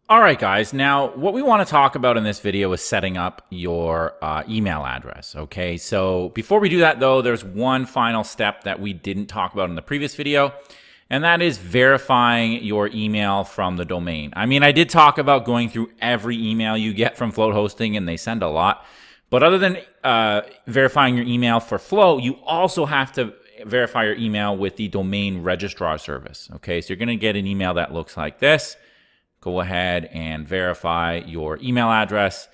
All right, guys. Now, what we want to talk about in this video is setting up your email address. Okay, so before we do that, though, there's one final step that we didn't talk about in the previous video, and that is verifying your email from the domain. I mean, I did talk about going through every email you get from Float Hosting, and they send a lot. But other than verifying your email for Float, you also have to verify your email with the domain registrar service. Okay, so you're going to get an email that looks like this. Go ahead and verify your email address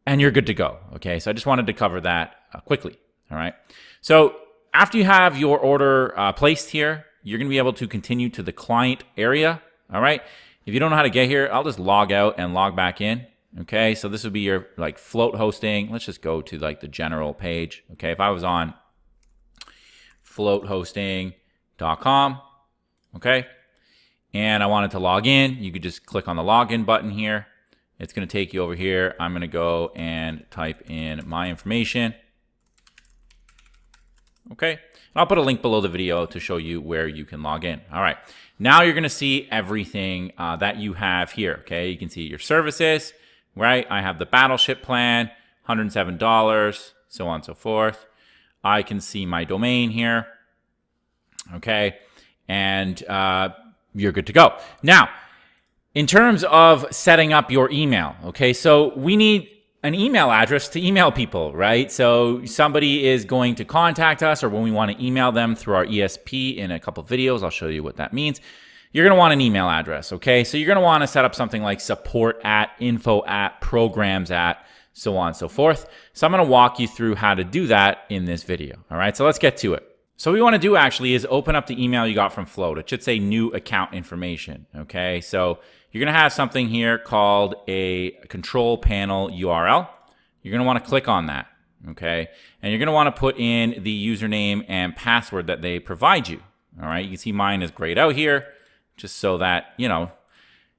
and you're good to go. Okay, so I just wanted to cover that quickly. All right, so after you have your order placed here, you're going to be able to continue to the client area. All right, if you don't know how to get here, I'll just log out and log back in. Okay, so this would be your Float Hosting. Let's just go to the general page. Okay, if I was on floathosting.com, okay, and I wanted to log in, you could just click on the login button here. It's going to take you over here. I'm going to go and type in my information. Okay, and I'll put a link below the video to show you where you can log in. All right, now you're going to see everything that you have here. Okay, you can see your services, right? I have the Battleship plan, $107, so on and so forth. I can see my domain here. Okay, and you're good to go. Now, in terms of setting up your email, okay, so we need an email address to email people, right? So somebody is going to contact us, or when we want to email them through our ESP in a couple of videos, I'll show you what that means. You're going to want an email address, okay? So you're going to want to set up something like support at, info at, programs at, so on and so forth. So I'm going to walk you through how to do that in this video, all right? So let's get to it. So what we want to do actually is open up the email you got from Float. It should say new account information, okay? So you're going to have something here called a control panel URL. You're going to want to click on that, okay? And you're going to want to put in the username and password that they provide you, all right? You can see mine is grayed out here, just so that, you know,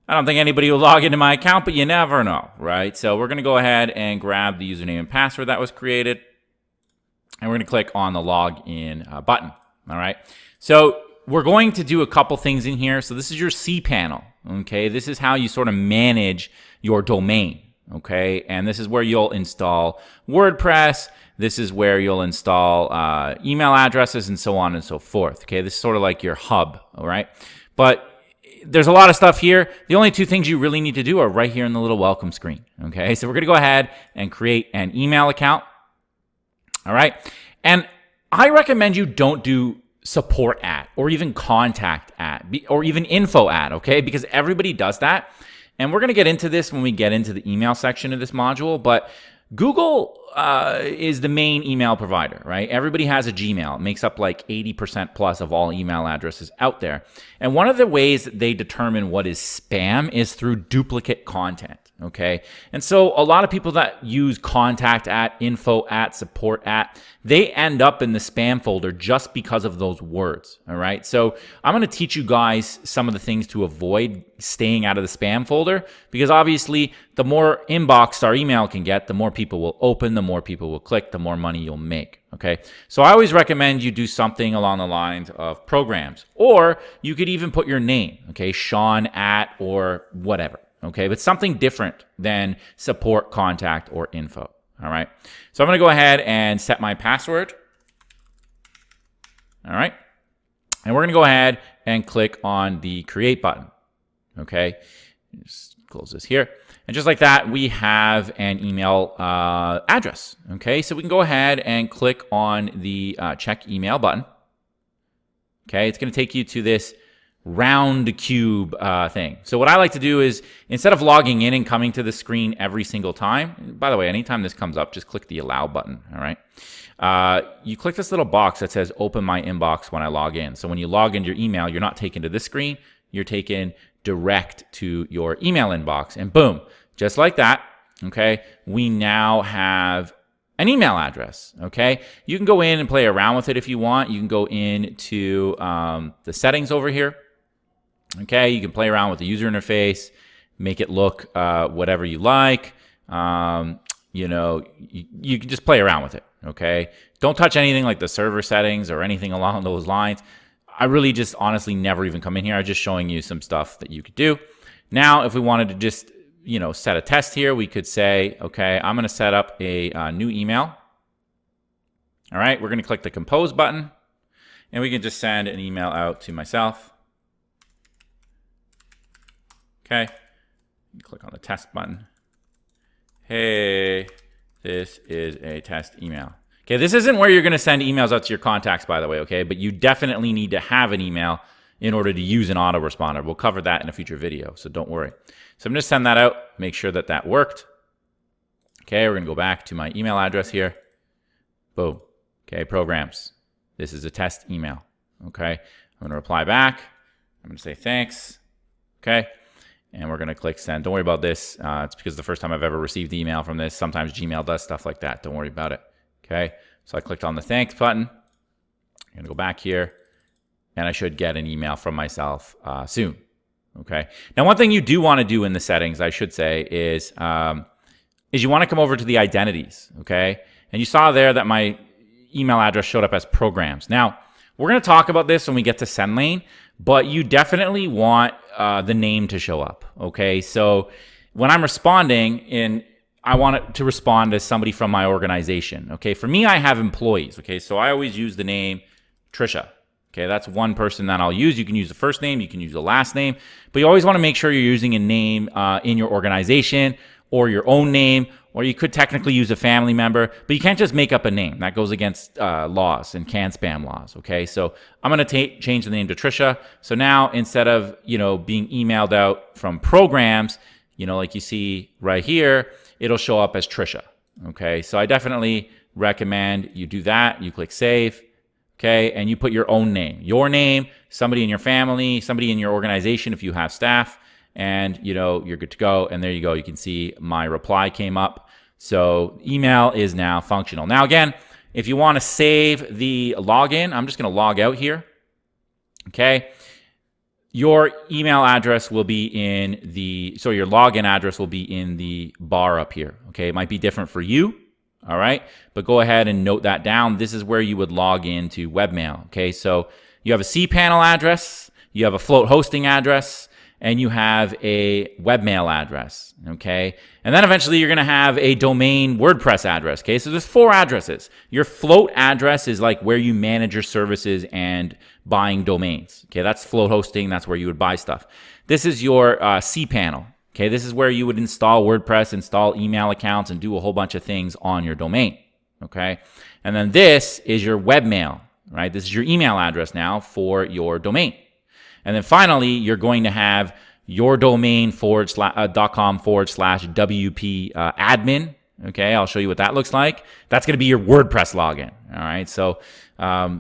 I don't think anybody will log into my account, but you never know, right? So we're going to go ahead and grab the username and password that was created. And we're going to click on the login button. All right. So we're going to do a couple things in here. So this is your cPanel. Okay. This is how you sort of manage your domain. Okay. And this is where you'll install WordPress. This is where you'll install email addresses and so on and so forth. Okay. This is sort of like your hub. All right. But there's a lot of stuff here. The only two things you really need to do are right here in the little welcome screen. Okay. So we're going to go ahead and create an email account. All right. And I recommend you don't do support at or even contact at or even info at, okay? Because everybody does that. And we're going to get into this when we get into the email section of this module. But Google is the main email provider, right? Everybody has a Gmail. It makes up like 80% plus of all email addresses out there. And one of the ways that they determine what is spam is through duplicate content, okay? And so a lot of people that use contact at, info at, support at, they end up in the spam folder just because of those words, all right? So I'm going to teach you guys some of the things to avoid staying out of the spam folder, because obviously the more inbox our email can get, the more people will open, the more people will click, the more money you'll make, okay? So I always recommend you do something along the lines of programs, or you could even put your name, okay? Sean at or whatever, okay? But something different than support, contact, or info, all right? So I'm going to go ahead and set my password, all right? And we're going to go ahead and click on the create button, okay? Just close this here. And just like that, we have an email address, okay? So we can go ahead and click on the check email button, okay? It's going to take you to this round cube thing. So what I like to do is, instead of logging in and coming to the screen every single time, by the way, anytime this comes up, just click the allow button, all right? You click this little box that says open my inbox when I log in. So when you log into your email, you're not taken to this screen, you're taken direct to your email inbox, and boom, just like that, okay, we now have an email address, okay? You can go in and play around with it if you want. You can go into the settings over here, okay? You can play around with the user interface, make it look whatever you like. You know, you can just play around with it, okay? Don't touch anything like the server settings or anything along those lines. I really just honestly never even come in here. I'm just showing you some stuff that you could do. Now, if we wanted to just set a test here, we could say, okay, I'm going to set up a new email. All right, we're going to click the compose button, and we can just send an email out to myself. Okay, click on the test button. Hey, this is a test email. Okay, this isn't where you're going to send emails out to your contacts, by the way, okay? But you definitely need to have an email in order to use an autoresponder. We'll cover that in a future video, so don't worry. So I'm going to send that out, make sure that that worked. Okay, we're going to go back to my email address here. Boom. Okay, programs. This is a test email. Okay, I'm going to reply back. I'm going to say thanks. Okay, and we're going to click send. Don't worry about this. It's because the first time I've ever received email from this. Sometimes Gmail does stuff like that. Don't worry about it. Okay, so I clicked on the thanks button. I'm going to go back here, and I should get an email from myself soon. Okay, now one thing you do want to do in the settings, I should say, is you want to come over to the identities. Okay, and you saw there that my email address showed up as programs. Now, we're going to talk about this when we get to SendLane, but you definitely want the name to show up, okay? So when I'm responding, I want it to respond as somebody from my organization, okay? For me, I have employees, okay? So I always use the name Trisha, okay? That's one person that I'll use. You can use the first name, you can use the last name, but you always want to make sure you're using a name in your organization or your own name, or you could technically use a family member, but you can't just make up a name. That goes against laws and CAN spam laws, okay? So I'm going to change the name to Trisha. So now instead of, being emailed out from programs, like you see right here, it'll show up as Trisha, okay? So I definitely recommend you do that. You click save, okay? And you put your own name, somebody in your family, somebody in your organization if you have staff, and you're good to go. And there you go. You can see my reply came up. So email is now functional. Now again, if you want to save the login, I'm just going to log out here. Okay. Your email address will be in your login address will be in the bar up here. Okay. It might be different for you. All right. But go ahead and note that down. This is where you would log into webmail. Okay. So you have a cPanel address, you have a float hosting address, and you have a webmail address, okay? And then eventually you're gonna have a domain WordPress address, okay? So there's 4 addresses. Your float address is like where you manage your services and buying domains, okay? That's float hosting, that's where you would buy stuff. This is your cPanel, okay? This is where you would install WordPress, install email accounts, and do a whole bunch of things on your domain, okay? And then this is your webmail, right? This is your email address now for your domain. And then finally, you're going to have your domain .com/WP admin. Okay, I'll show you what that looks like. That's going to be your WordPress login. All right, so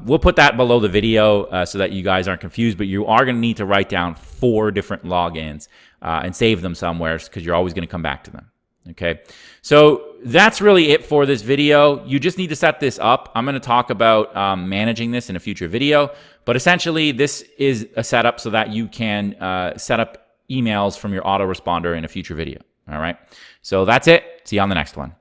we'll put that below the video so that you guys aren't confused, but you are going to need to write down 4 different logins and save them somewhere because you're always going to come back to them. Okay, so that's really it for this video. You just need to set this up. I'm going to talk about managing this in a future video, but essentially this is a setup so that you can set up emails from your autoresponder in a future video. All right, so that's it. See you on the next one.